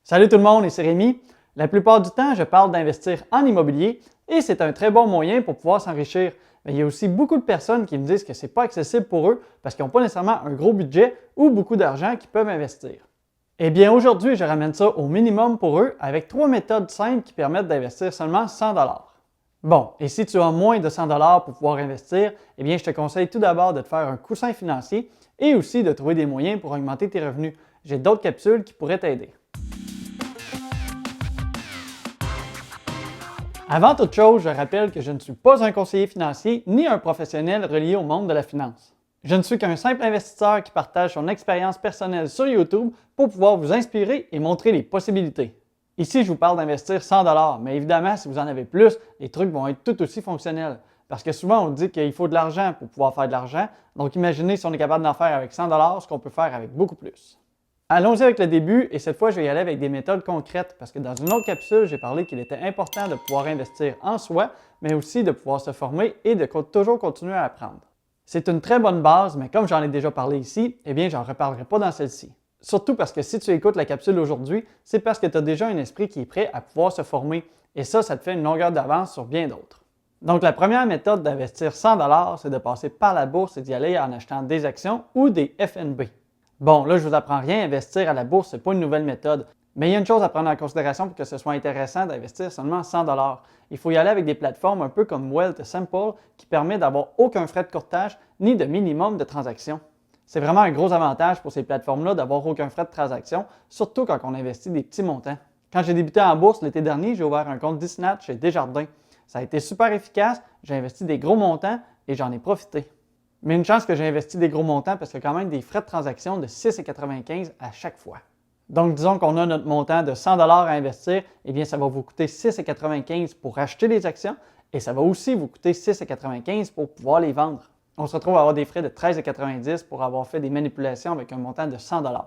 Salut tout le monde, ici Rémi. La plupart du temps, je parle d'investir en immobilier et c'est un très bon moyen pour pouvoir s'enrichir. Mais il y a aussi beaucoup de personnes qui me disent que ce n'est pas accessible pour eux parce qu'ils n'ont pas nécessairement un gros budget ou beaucoup d'argent qu'ils peuvent investir. Eh bien, aujourd'hui, je ramène ça au minimum pour eux avec 3 méthodes simples qui permettent d'investir seulement 100 $. Bon, et si tu as moins de 100 $ pour pouvoir investir, eh bien, je te conseille tout d'abord de te faire un coussin financier et aussi de trouver des moyens pour augmenter tes revenus. J'ai d'autres capsules qui pourraient t'aider. Avant toute chose, je rappelle que je ne suis pas un conseiller financier ni un professionnel relié au monde de la finance. Je ne suis qu'un simple investisseur qui partage son expérience personnelle sur YouTube pour pouvoir vous inspirer et montrer les possibilités. Ici, je vous parle d'investir 100 $, mais évidemment, si vous en avez plus, les trucs vont être tout aussi fonctionnels. Parce que souvent, on dit qu'il faut de l'argent pour pouvoir faire de l'argent. Donc imaginez si on est capable d'en faire avec 100 $, ce qu'on peut faire avec beaucoup plus. Allons-y avec le début et cette fois, je vais y aller avec des méthodes concrètes parce que dans une autre capsule, j'ai parlé qu'il était important de pouvoir investir en soi, mais aussi de pouvoir se former et de toujours continuer à apprendre. C'est une très bonne base, mais comme j'en ai déjà parlé ici, eh bien, j'en reparlerai pas dans celle-ci. Surtout parce que si tu écoutes la capsule aujourd'hui, c'est parce que tu as déjà un esprit qui est prêt à pouvoir se former et ça te fait une longueur d'avance sur bien d'autres. Donc, la première méthode d'investir 100 $, c'est de passer par la bourse et d'y aller en achetant des actions ou des FNB. Bon, là, je ne vous apprends rien, investir à la bourse, ce n'est pas une nouvelle méthode. Mais il y a une chose à prendre en considération pour que ce soit intéressant d'investir seulement 100 $. Il faut y aller avec des plateformes un peu comme Wealthsimple qui permet d'avoir aucun frais de courtage ni de minimum de transactions. C'est vraiment un gros avantage pour ces plateformes-là d'avoir aucun frais de transaction, surtout quand on investit des petits montants. Quand j'ai débuté en bourse l'été dernier, j'ai ouvert un compte Disnat chez Desjardins. Ça a été super efficace, j'ai investi des gros montants et j'en ai profité. Mais une chance que j'ai investi des gros montants parce qu'il y a quand même des frais de transaction de 6,95 $ à chaque fois. Donc, disons qu'on a notre montant de 100 $ à investir, eh bien, ça va vous coûter 6,95 $ pour acheter des actions et ça va aussi vous coûter 6,95 $ pour pouvoir les vendre. On se retrouve à avoir des frais de 13,90 $ pour avoir fait des manipulations avec un montant de 100 $.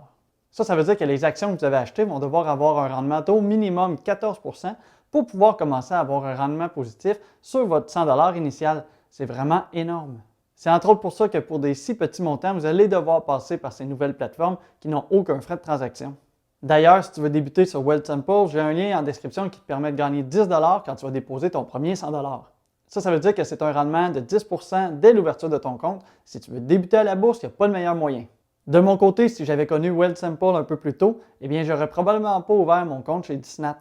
Ça veut dire que les actions que vous avez achetées vont devoir avoir un rendement au minimum 14 % pour pouvoir commencer à avoir un rendement positif sur votre 100 $ initial. C'est vraiment énorme. C'est entre autres pour ça que pour des si petits montants, vous allez devoir passer par ces nouvelles plateformes qui n'ont aucun frais de transaction. D'ailleurs, si tu veux débuter sur Wealthsimple, j'ai un lien en description qui te permet de gagner 10 $ quand tu vas déposer ton premier 100 $. Ça veut dire que c'est un rendement de 10 % dès l'ouverture de ton compte. Si tu veux débuter à la bourse, il n'y a pas de meilleur moyen. De mon côté, si j'avais connu Wealthsimple un peu plus tôt, eh bien, j'aurais probablement pas ouvert mon compte chez Disnat.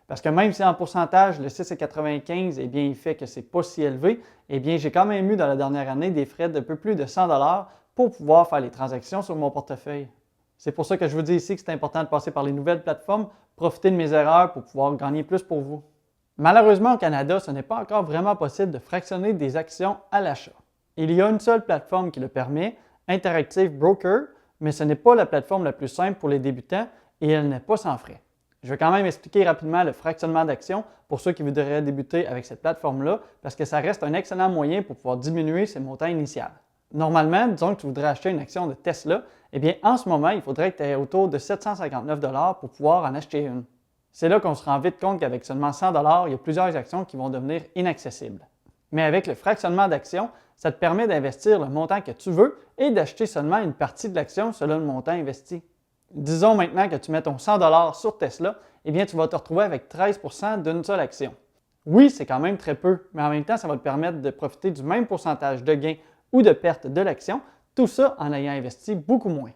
Parce que même si en pourcentage, le 6,95, eh bien, il fait que ce n'est pas si élevé, eh bien, j'ai quand même eu dans la dernière année des frais d'un peu plus de 100 $ pour pouvoir faire les transactions sur mon portefeuille. C'est pour ça que je vous dis ici que c'est important de passer par les nouvelles plateformes, profiter de mes erreurs pour pouvoir gagner plus pour vous. Malheureusement, au Canada, ce n'est pas encore vraiment possible de fractionner des actions à l'achat. Il y a une seule plateforme qui le permet, Interactive Broker, mais ce n'est pas la plateforme la plus simple pour les débutants et elle n'est pas sans frais. Je vais quand même expliquer rapidement le fractionnement d'actions pour ceux qui voudraient débuter avec cette plateforme-là parce que ça reste un excellent moyen pour pouvoir diminuer ses montants initiaux. Normalement, disons que tu voudrais acheter une action de Tesla, eh bien en ce moment, il faudrait que tu aies autour de 759 $ pour pouvoir en acheter une. C'est là qu'on se rend vite compte qu'avec seulement 100 $, il y a plusieurs actions qui vont devenir inaccessibles. Mais avec le fractionnement d'actions, ça te permet d'investir le montant que tu veux et d'acheter seulement une partie de l'action selon le montant investi. Disons maintenant que tu mets ton 100 $ sur Tesla, eh bien tu vas te retrouver avec 13 % d'une seule action. Oui, c'est quand même très peu, mais en même temps, ça va te permettre de profiter du même pourcentage de gain ou de perte de l'action, tout ça en ayant investi beaucoup moins.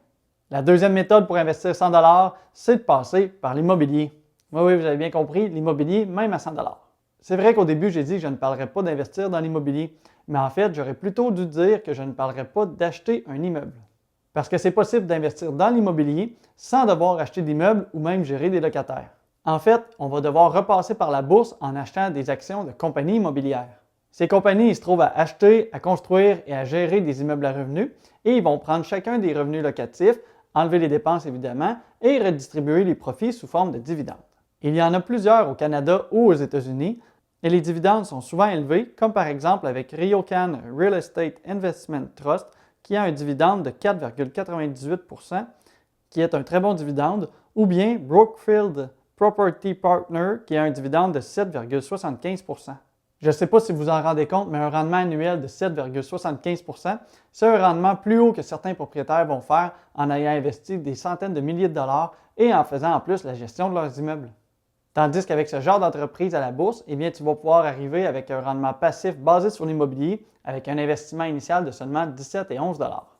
La deuxième méthode pour investir 100 $, c'est de passer par l'immobilier. Oui, vous avez bien compris, l'immobilier, même à 100 $. C'est vrai qu'au début, j'ai dit que je ne parlerais pas d'investir dans l'immobilier, mais en fait, j'aurais plutôt dû dire que je ne parlerais pas d'acheter un immeuble. Parce que c'est possible d'investir dans l'immobilier sans devoir acheter d'immeubles ou même gérer des locataires. En fait, on va devoir repasser par la bourse en achetant des actions de compagnies immobilières. Ces compagnies se trouvent à acheter, à construire et à gérer des immeubles à revenus et ils vont prendre chacun des revenus locatifs, enlever les dépenses évidemment et redistribuer les profits sous forme de dividendes. Il y en a plusieurs au Canada ou aux États-Unis et les dividendes sont souvent élevés, comme par exemple avec RioCan Real Estate Investment Trust qui a un dividende de 4,98 %, qui est un très bon dividende, ou bien Brookfield Property Partner qui a un dividende de 7,75 %. Je ne sais pas si vous en rendez compte, mais un rendement annuel de 7,75 %, c'est un rendement plus haut que certains propriétaires vont faire en ayant investi des centaines de milliers de dollars et en faisant en plus la gestion de leurs immeubles. Tandis qu'avec ce genre d'entreprise à la bourse, eh bien, tu vas pouvoir arriver avec un rendement passif basé sur l'immobilier avec un investissement initial de seulement 17 et 11 dollars.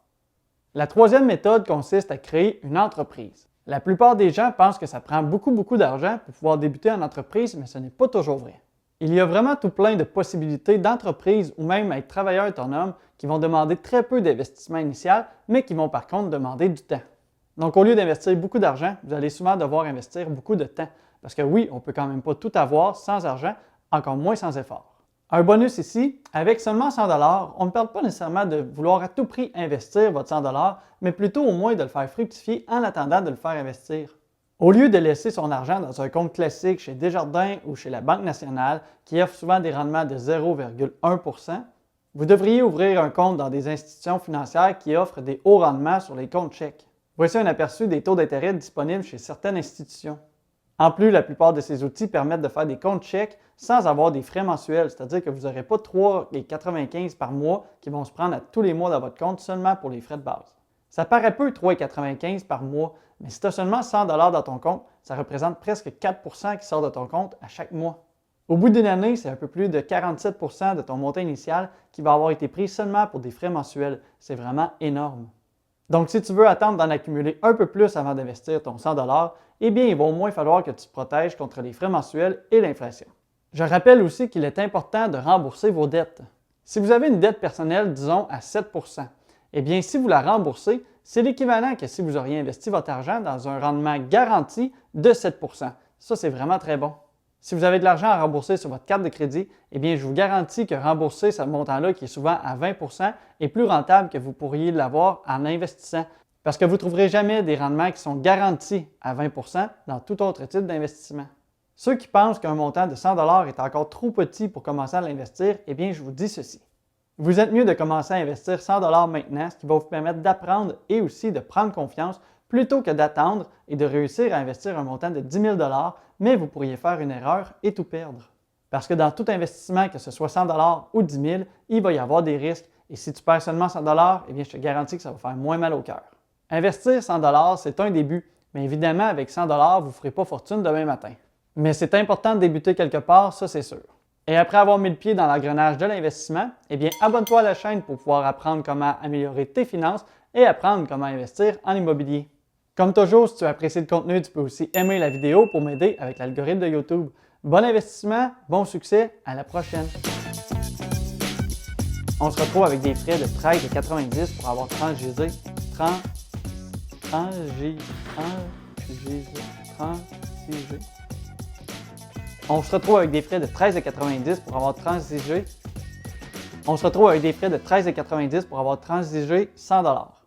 La troisième méthode consiste à créer une entreprise. La plupart des gens pensent que ça prend beaucoup d'argent pour pouvoir débuter en entreprise, mais ce n'est pas toujours vrai. Il y a vraiment tout plein de possibilités d'entreprises ou même être travailleur autonome qui vont demander très peu d'investissement initial, mais qui vont par contre demander du temps. Donc au lieu d'investir beaucoup d'argent, vous allez souvent devoir investir beaucoup de temps. Parce que oui, on ne peut quand même pas tout avoir sans argent, encore moins sans effort. Un bonus ici, avec seulement 100 $, on ne parle pas nécessairement de vouloir à tout prix investir votre 100 $, mais plutôt au moins de le faire fructifier en attendant de le faire investir. Au lieu de laisser son argent dans un compte classique chez Desjardins ou chez la Banque nationale, qui offre souvent des rendements de 0,1 %, vous devriez ouvrir un compte dans des institutions financières qui offrent des hauts rendements sur les comptes chèques. Voici un aperçu des taux d'intérêt disponibles chez certaines institutions. En plus, la plupart de ces outils permettent de faire des comptes chèques sans avoir des frais mensuels, c'est-à-dire que vous n'aurez pas 3,95 $ par mois qui vont se prendre à tous les mois dans votre compte seulement pour les frais de base. Ça paraît peu 3,95 $ par mois, mais si tu as seulement 100 $ dans ton compte, ça représente presque 4 % qui sort de ton compte à chaque mois. Au bout d'une année, c'est un peu plus de 47 % de ton montant initial qui va avoir été pris seulement pour des frais mensuels. C'est vraiment énorme. Donc, si tu veux attendre d'en accumuler un peu plus avant d'investir ton 100 $, eh bien, il va au moins falloir que tu te protèges contre les frais mensuels et l'inflation. Je rappelle aussi qu'il est important de rembourser vos dettes. Si vous avez une dette personnelle, disons, à 7 %, eh bien, si vous la remboursez, c'est l'équivalent que si vous auriez investi votre argent dans un rendement garanti de 7 %. Ça, c'est vraiment très bon. Si vous avez de l'argent à rembourser sur votre carte de crédit, eh bien, je vous garantis que rembourser ce montant-là, qui est souvent à 20 %, est plus rentable que vous pourriez l'avoir en investissant. Parce que vous ne trouverez jamais des rendements qui sont garantis à 20 % dans tout autre type d'investissement. Ceux qui pensent qu'un montant de 100 $ est encore trop petit pour commencer à l'investir, eh bien, je vous dis ceci. Vous êtes mieux de commencer à investir 100 $ maintenant, ce qui va vous permettre d'apprendre et aussi de prendre confiance plutôt que d'attendre et de réussir à investir un montant de 10 000 $, mais vous pourriez faire une erreur et tout perdre. Parce que dans tout investissement, que ce soit 100 $ ou 10 000, il va y avoir des risques. Et si tu perds seulement 100 $, eh bien, je te garantis que ça va faire moins mal au cœur. Investir 100 $, c'est un début, mais évidemment, avec 100 $, vous ne ferez pas fortune demain matin. Mais c'est important de débuter quelque part, ça c'est sûr. Et après avoir mis le pied dans l'engrenage de l'investissement, eh bien, abonne-toi à la chaîne pour pouvoir apprendre comment améliorer tes finances et apprendre comment investir en immobilier. Comme toujours, si tu as apprécié le contenu, tu peux aussi aimer la vidéo pour m'aider avec l'algorithme de YouTube. Bon investissement, bon succès, à la prochaine! On se retrouve avec des frais de 13,90 pour avoir transgisé. On se retrouve avec des frais de 13,90 pour avoir transigé. On se retrouve avec des frais de 13,90 pour avoir transigé 100 $.